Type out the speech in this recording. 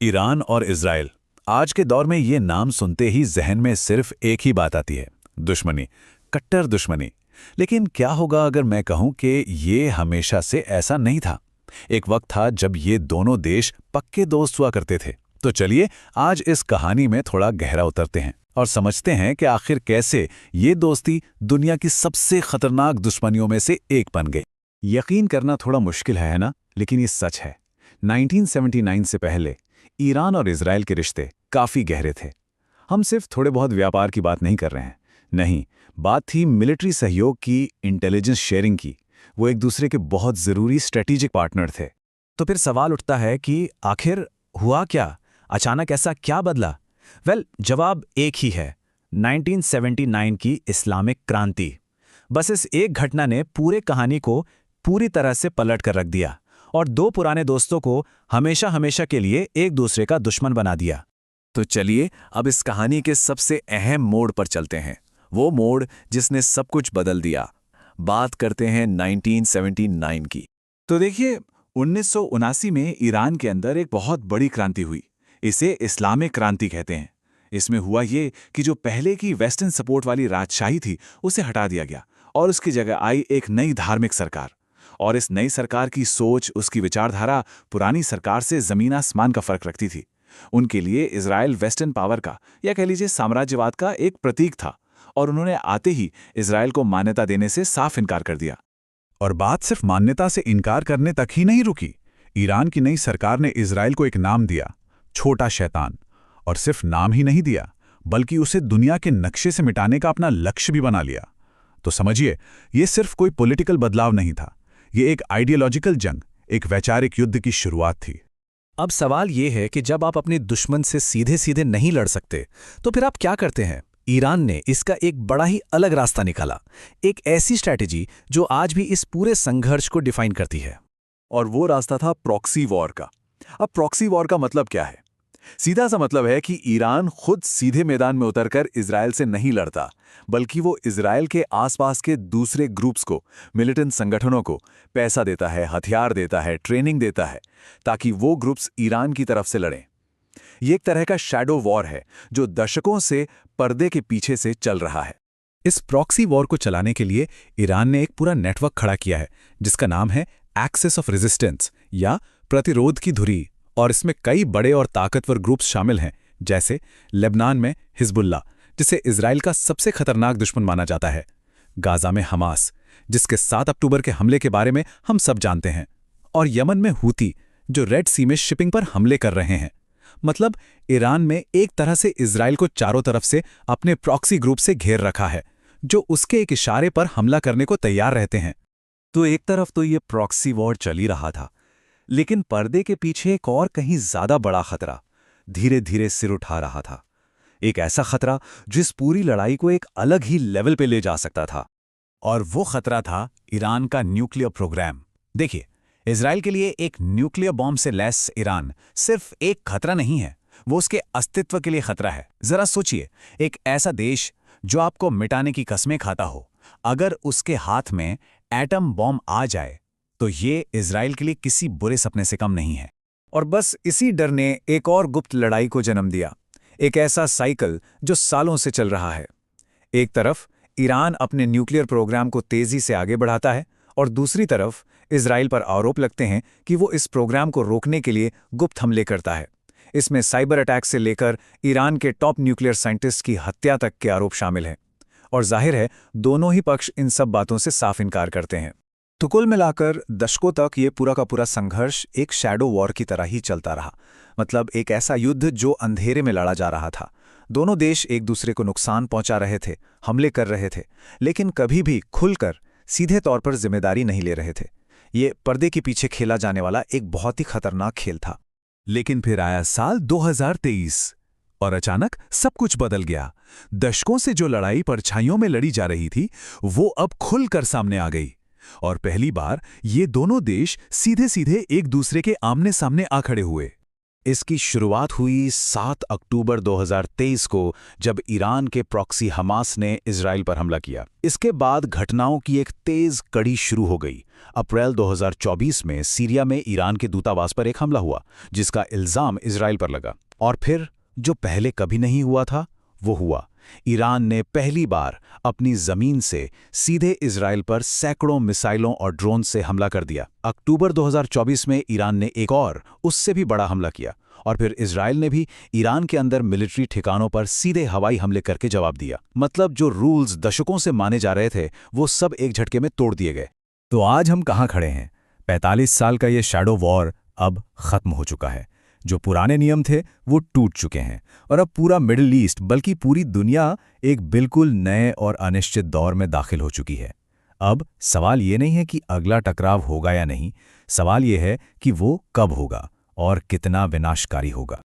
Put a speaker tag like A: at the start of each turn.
A: Iran और Israel. आज के दौर में ये नाम सुनते ही जहन में सिर्फ एक ही बात आती है, दुश्मनी, कट्टर दुश्मनी। लेकिन क्या होगा अगर मैं कहूं कि ये हमेशा से ऐसा नहीं था। एक वक्त था जब ये दोनों देश पक्के दोस्त हुआ करते थे। तो चलिए आज इस कहानी में थोड़ा गहरा उतरते हैं और समझते हैं कि आखिर कैसे ये दोस्ती दुनिया की सबसे खतरनाक दुश्मनियों में से एक बन गई।
B: यकीन करना थोड़ा मुश्किल है ना, लेकिन ये सच है। 1979 से पहले ईरान और इजराइल के रिश्ते काफी गहरे थे। हम सिर्फ थोड़े बहुत व्यापार की बात नहीं कर रहे हैं। नहीं, बात थी मिलिट्री सहयोग की, इंटेलिजेंस शेयरिंग की। वो एक दूसरे के बहुत जरूरी स्ट्रेटेजिक पार्टनर थे। तो फिर सवाल उठता है कि आखिर हुआ क्या? अचानक ऐसा क्या बदला? जवाब एक ही है, 1979 की इस्लामिक क्रांति। बस इस एक घटना ने पूरे कहानी को पूरी तरह से पलट कर रख दिया और दो पुराने दोस्तों को हमेशा हमेशा के लिए एक दूसरे का दुश्मन बना दिया।
C: तो चलिए अब इस कहानी के सबसे अहम मोड़ पर चलते हैं, वो मोड़ जिसने सब कुछ बदल दिया। बात करते हैं 1979 की।
B: तो देखिए, 1979 में ईरान के अंदर एक बहुत बड़ी क्रांति हुई। इसे इस्लामिक क्रांति कहते हैं। इसमें हुआ ये कि जो पहले की वेस्टर्न सपोर्ट वाली राजशाही थी उसे हटा दिया गया और उसकी जगह आई एक नई धार्मिक सरकार। और इस नई सरकार की सोच, उसकी विचारधारा पुरानी सरकार से जमीन आसमान का फर्क रखती थी। उनके लिए इजराइल वेस्टर्न पावर का, या कह लीजिए साम्राज्यवाद का एक प्रतीक था, और उन्होंने आते ही इजराइल को मान्यता देने से साफ इनकार कर दिया।
A: और बात सिर्फ मान्यता से इनकार करने तक ही नहीं रुकी। ईरान की नई सरकार ने इजराइल को एक नाम दिया, छोटा शैतान। और सिर्फ नाम ही नहीं दिया, बल्कि उसे दुनिया के नक्शे से मिटाने का अपना लक्ष्य भी बना लिया। तो समझिए, ये सिर्फ कोई पॉलिटिकल बदलाव नहीं था, ये एक आइडियोलॉजिकल जंग, एक वैचारिक युद्ध की शुरुआत थी।
C: अब सवाल ये है कि जब आप अपने दुश्मन से सीधे सीधे नहीं लड़ सकते, तो फिर आप क्या करते हैं? ईरान ने इसका एक बड़ा ही अलग रास्ता निकाला, एक ऐसी स्ट्रैटेजी जो आज भी इस पूरे संघर्ष को डिफाइन करती है।
B: और वो रास्ता था प्रॉक्सी वॉर का। अब प्रॉक्सी वॉर का मतलब क्या है? सीधा सा मतलब है कि ईरान खुद सीधे मैदान में उतरकर इजराइल से नहीं लड़ता, बल्कि वो इजराइल के आसपास के दूसरे ग्रुप्स को, मिलिटेंट संगठनों को पैसा देता है, हथियार देता है, ट्रेनिंग देता है, ताकि वो ग्रुप्स ईरान की तरफ से लड़ें। ये एक तरह का शैडो वॉर है जो दशकों से पर्दे के पीछे से चल रहा है।
A: इस प्रॉक्सी वॉर को चलाने के लिए ईरान ने एक पूरा नेटवर्क खड़ा किया है, जिसका नाम है एक्सिस ऑफ रेजिस्टेंस, या प्रतिरोध की धुरी। और इसमें कई बड़े और ताकतवर ग्रुप्स शामिल हैं, जैसे लेबनान में हिजबुल्लाह, जिसे इजराइल का सबसे खतरनाक दुश्मन माना जाता है, गाजा में हमास, जिसके 7 अक्टूबर के हमले के बारे में हम सब जानते हैं, और यमन में हूती, जो रेड सी में शिपिंग पर हमले कर रहे हैं। मतलब ईरान में एक तरह से इजराइल को चारों तरफ से अपने प्रॉक्सी ग्रुप से घेर रखा है, जो उसके एक इशारे पर हमला करने को तैयार रहते हैं।
B: तो एक तरफ तो ये प्रॉक्सी वॉर चल ही रहा था, लेकिन पर्दे के पीछे एक और कहीं ज्यादा बड़ा खतरा धीरे धीरे सिर उठा रहा था। एक ऐसा खतरा जिस पूरी लड़ाई को एक अलग ही लेवल पे ले जा सकता था।
A: और वो खतरा था ईरान का न्यूक्लियर प्रोग्राम। देखिए, इजराइल के लिए एक न्यूक्लियर बॉम्ब से लैस ईरान सिर्फ एक खतरा नहीं है, वो उसके अस्तित्व के लिए खतरा है। जरा सोचिए, एक ऐसा देश जो आपको मिटाने की कस्में खाता हो, अगर उसके हाथ में एटम बॉम्ब आ जाए तो ये इजराइल के लिए किसी बुरे सपने से कम नहीं है।
B: और बस इसी डर ने एक और गुप्त लड़ाई को जन्म दिया, एक ऐसा साइकिल जो सालों से चल रहा है। एक तरफ ईरान अपने न्यूक्लियर प्रोग्राम को तेजी से आगे बढ़ाता है, और दूसरी तरफ इजराइल पर आरोप लगते हैं कि वो इस प्रोग्राम को रोकने के लिए गुप्त हमले करता है। इसमें साइबर अटैक से लेकर ईरान के टॉप न्यूक्लियर साइंटिस्ट की हत्या तक के आरोप शामिल हैं। और जाहिर है, दोनों ही पक्ष इन सब बातों से साफ इनकार करते हैं। तो कुल मिलाकर दशकों तक ये पूरा का पूरा संघर्ष एक शैडो वॉर की तरह ही चलता रहा। मतलब एक ऐसा युद्ध जो अंधेरे में लड़ा जा रहा था। दोनों देश एक दूसरे को नुकसान पहुंचा रहे थे, हमले कर रहे थे, लेकिन कभी भी खुलकर सीधे तौर पर जिम्मेदारी नहीं ले रहे थे। ये पर्दे के पीछे खेला जाने वाला एक बहुत ही खतरनाक खेल था।
A: लेकिन फिर आया साल 2023 और अचानक सब कुछ बदल गया। दशकों से जो लड़ाई परछाइयों में लड़ी जा रही थी, वो अब खुलकर सामने आ गई। और पहली बार ये दोनों देश सीधे सीधे एक दूसरे के आमने सामने आ खड़े हुए।
B: इसकी शुरुआत हुई 7 अक्टूबर 2023 को, जब ईरान के प्रॉक्सी हमास ने इजराइल पर हमला किया। इसके बाद घटनाओं की एक तेज कड़ी शुरू हो गई।
A: अप्रैल 2024 में सीरिया में ईरान के दूतावास पर एक हमला हुआ, जिसका इल्ज़ाम इजराइल पर लगा। और फिर जो पहले कभी नहीं हुआ था, वो हुआ। ईरान ने पहली बार अपनी ज़मीन से सीधे इजराइल पर सैकड़ों मिसाइलों और ड्रोन से हमला कर दिया। अक्टूबर 2024 में ईरान ने एक और उससे भी बड़ा हमला किया, और फिर इजराइल ने भी ईरान के अंदर मिलिट्री ठिकानों पर सीधे हवाई हमले करके जवाब दिया। मतलब जो रूल्स दशकों से माने जा रहे थे, वो सब एक झटके में तोड़ दिए गए।
C: तो आज हम कहाँ खड़े हैं? 45 साल का ये शैडो वॉर अब खत्म हो चुका है। जो पुराने नियम थे वो टूट चुके हैं, और अब पूरा मिडिल ईस्ट बल्कि पूरी दुनिया एक बिल्कुल नए और अनिश्चित दौर में दाखिल हो चुकी है। अब सवाल ये नहीं है कि अगला टकराव होगा या नहीं, सवाल ये है कि वो कब होगा और कितना विनाशकारी होगा।